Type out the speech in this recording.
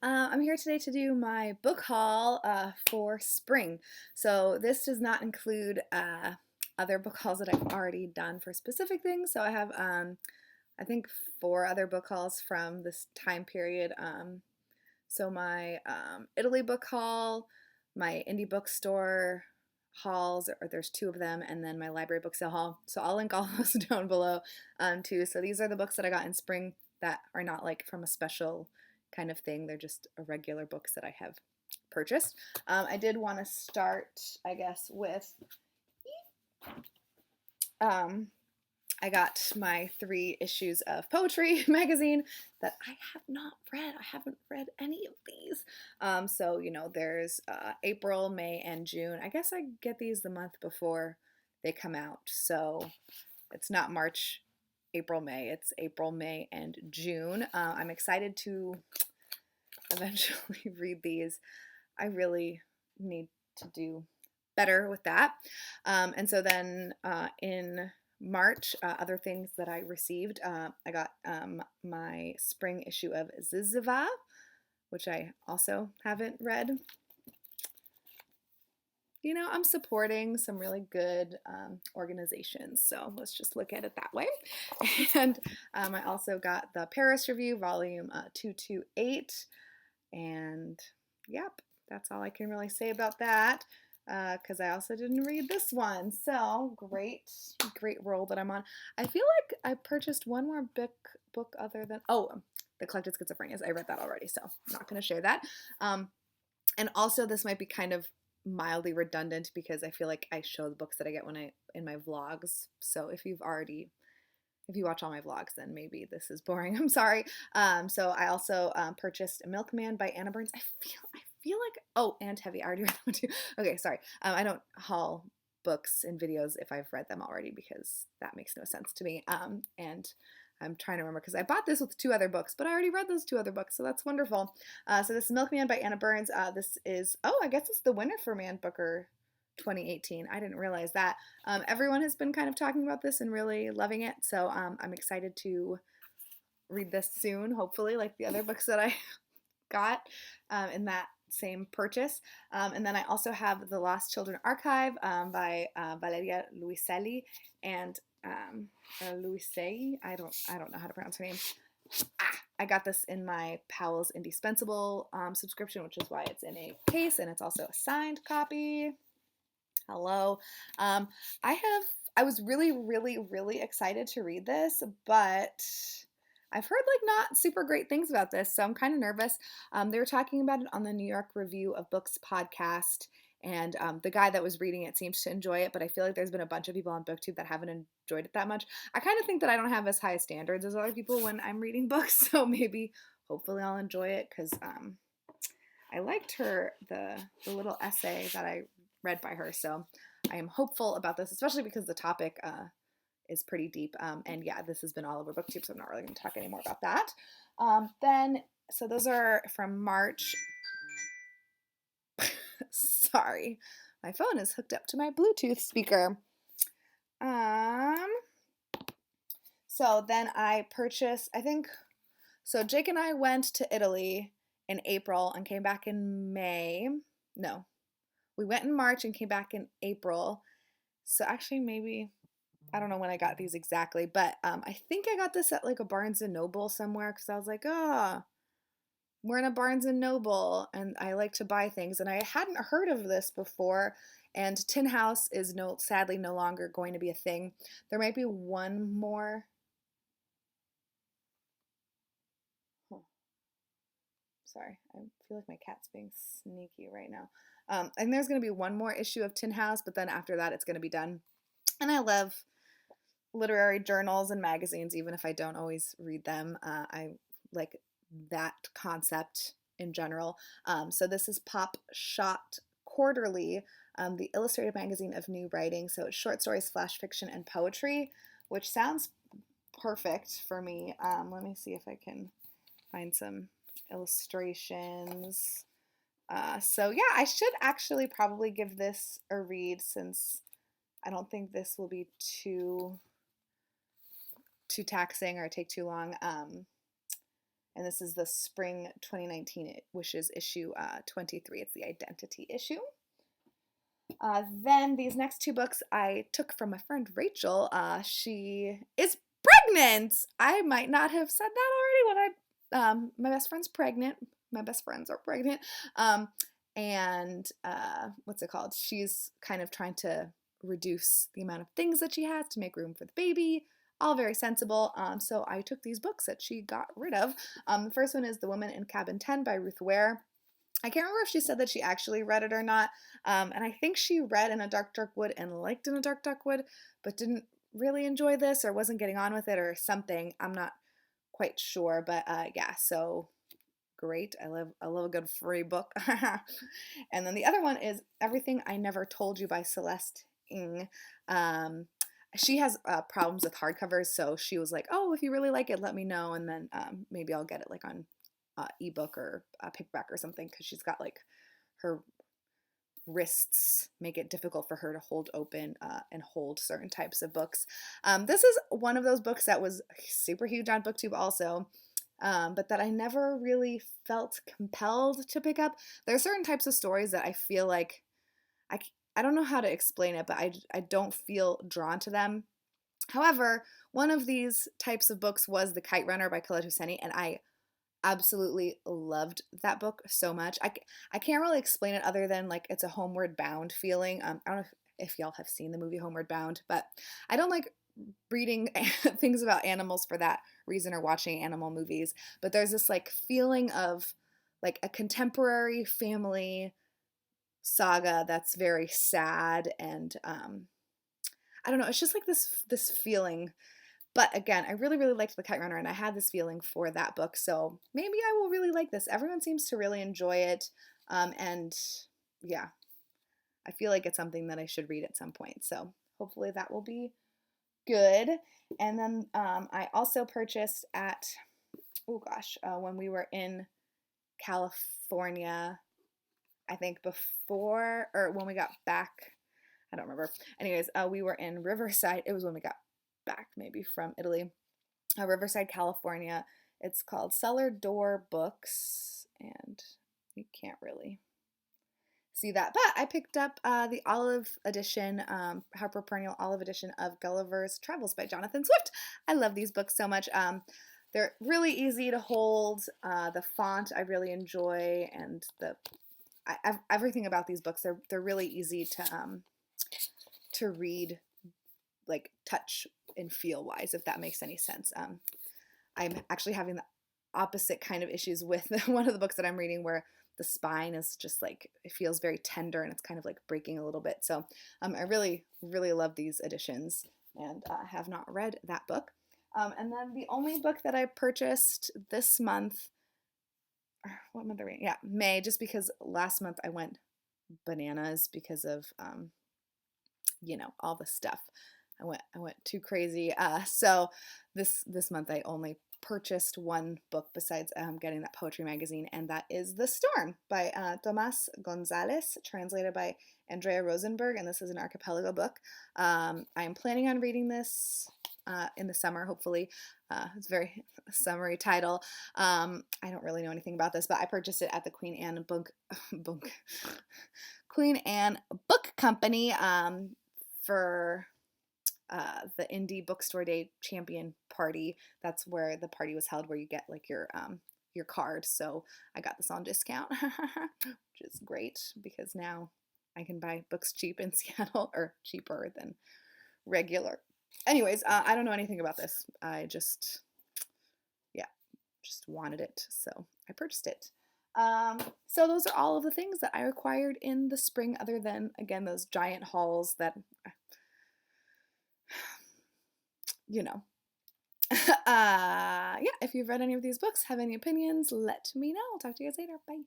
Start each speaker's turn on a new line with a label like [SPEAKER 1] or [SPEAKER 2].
[SPEAKER 1] I'm here today to do my book haul for spring. So this does not include other book hauls that I've already done for specific things. So I have, I think, four other book hauls from this time period. So my Italy book haul, my indie bookstore hauls, or there's two of them, and then my library book sale haul. So I'll link all those down below too. So these are the books that I got in spring that are not like from a special kind of thing. They're just regular books that I have purchased. I did want to start, I guess, with um, I got my 3 issues of poetry magazine that I have not read. I haven't read any of these. There's April, May, and June. I guess I get these the month before they come out. So it's not March, April, May. It's April, May, and June. I'm excited to eventually read these. I really need to do better with that. In March, other things that I received, I got my spring issue of Ziziva, which I also haven't read. You know, I'm supporting some really good organizations, so let's just look at it that way. And I also got the Paris Review, volume 228, and yep, that's all I can really say about that. Because I also didn't read this one. So great roll that I'm on. I feel like I purchased one more book other than The Collected Schizophrenias. I read that already, so I'm not going to share that. And also this might be kind of mildly redundant because I feel like I show the books that I get in my vlogs. So if you watch all my vlogs, then maybe this is boring. I'm sorry. So I also purchased Milkman by Anna Burns. I feel like, and Heavy. I already read that one too. Okay, sorry. I don't haul books and videos if I've read them already because that makes no sense to me. And I'm trying to remember because I bought this with 2 other books, but I already read those 2 other books, so that's wonderful. So this is Milkman by Anna Burns. This is, I guess it's the winner for Man Booker 2018. I didn't realize that. Everyone has been kind of talking about this and really loving it, so I'm excited to read this soon, hopefully, like the other books that I got in that same purchase. And then I also have The Lost Children Archive by Valeria Luiselli and Luisei. I don't know how to pronounce her name. I got this in my Powell's Indispensable subscription, which is why it's in a case, and it's also a signed copy. Hello. I was really, really, really excited to read this, but I've heard like not super great things about this, so I'm kind of nervous. They were talking about it on the New York Review of Books podcast, and the guy that was reading it seems to enjoy it, but I feel like there's been a bunch of people on BookTube that haven't enjoyed it that much. I kind of think that I don't have as high standards as other people when I'm reading books, so hopefully I'll enjoy it, because I liked the little essay that I read by her, so I am hopeful about this, especially because the topic is pretty deep. And yeah, this has been all over BookTube, so I'm not really going to talk anymore about that. So those are from March. Sorry, my phone is hooked up to my Bluetooth speaker. So then I purchased, so Jake and I went to Italy in April and came back in May. No, we went in March and came back in April. So actually maybe, I don't know when I got these exactly, but I think I got this at like a Barnes & Noble somewhere because I was like, we're in a Barnes & Noble and I like to buy things. And I hadn't heard of this before. And Tin House is sadly no longer going to be a thing. There might be one more. Sorry, I feel like my cat's being sneaky right now. And there's going to be one more issue of Tin House, but then after that it's going to be done. And I love literary journals and magazines, even if I don't always read them. I like that concept in general. So this is Popshot Quarterly, the illustrated magazine of new writing. So it's short stories, flash fiction, and poetry, which sounds perfect for me. Let me see if I can find some illustrations. So yeah, I should actually probably give this a read since I don't think this will be too taxing or take too long. and this is the Spring 2019 Wishes issue 23. It's the Identity issue. Then these next two books I took from my friend Rachel. She is pregnant. I might not have said that already when my best friend's pregnant. My best friends are pregnant. And what's it called? She's kind of trying to reduce the amount of things that she has to make room for the baby. All very sensible. So I took these books that she got rid of. The first one is The Woman in Cabin 10 by Ruth Ware. I can't remember if she said that she actually read it or not. And I think she read In a Dark, Dark Wood and liked In a Dark, Dark Wood, but didn't really enjoy this or wasn't getting on with it or something. I'm not quite sure, but yeah, so great. I love a good free book. And then the other one is Everything I Never Told You by Celeste Ng. She has problems with hardcovers, so she was like, oh, if you really like it, let me know, and then maybe I'll get it like on ebook or paperback or something, because she's got like her wrists make it difficult for her to hold open and hold certain types of books. This is one of those books that was super huge on BookTube also, but that I never really felt compelled to pick up. There are certain types of stories that I feel like I don't know how to explain it, but I don't feel drawn to them. However, one of these types of books was The Kite Runner by Khaled Hosseini, and I absolutely loved that book so much. I can't really explain it other than like it's a homeward bound feeling. I don't know if y'all have seen the movie Homeward Bound, but I don't like reading things about animals for that reason or watching animal movies. But there's this like feeling of like a contemporary family saga that's very sad, and I don't know, it's just like this feeling. But again, I really, really liked The Kite Runner, and I had this feeling for that book, so maybe I will really like this. Everyone seems to really enjoy it, and yeah, I feel like it's something that I should read at some point, so hopefully that will be good. And then I also purchased at, oh gosh, when we were in California, I think before, or when we got back, I don't remember. Anyways, we were in Riverside. It was when we got back, maybe from Italy. Riverside, California. It's called Cellar Door Books, and you can't really see that. But I picked up the olive edition, Harper Perennial olive edition of Gulliver's Travels by Jonathan Swift. I love these books so much. They're really easy to hold. The font I really enjoy, and everything about these books, they're really easy to read, like touch and feel wise, if that makes any sense. I'm actually having the opposite kind of issues with one of the books that I'm reading, where the spine is just like, it feels very tender and it's kind of like breaking a little bit. So I really, really love these editions, and have not read that book. And then the only book that I purchased this month, what month are we in? Yeah, May, just because last month I went bananas because of all the stuff. I went too crazy. So this month I only purchased one book besides getting that poetry magazine, and that is The Storm by Tomas Gonzalez, translated by Andrea Rosenberg, and this is an archipelago book. I am planning on reading this in the summer, hopefully. It's a very summery title. I don't really know anything about this, but I purchased it at the Queen Anne Book Company for the Indie Bookstore Day Champion Party. That's where the party was held, where you get like your card. So I got this on discount, which is great because now I can buy books cheap in Seattle, or cheaper than regular. Anyways, I don't know anything about this. I just wanted it, so I purchased it. So those are all of the things that I acquired in the spring, other than, again, those giant hauls that, yeah, if you've read any of these books, have any opinions, let me know. I'll talk to you guys later. Bye.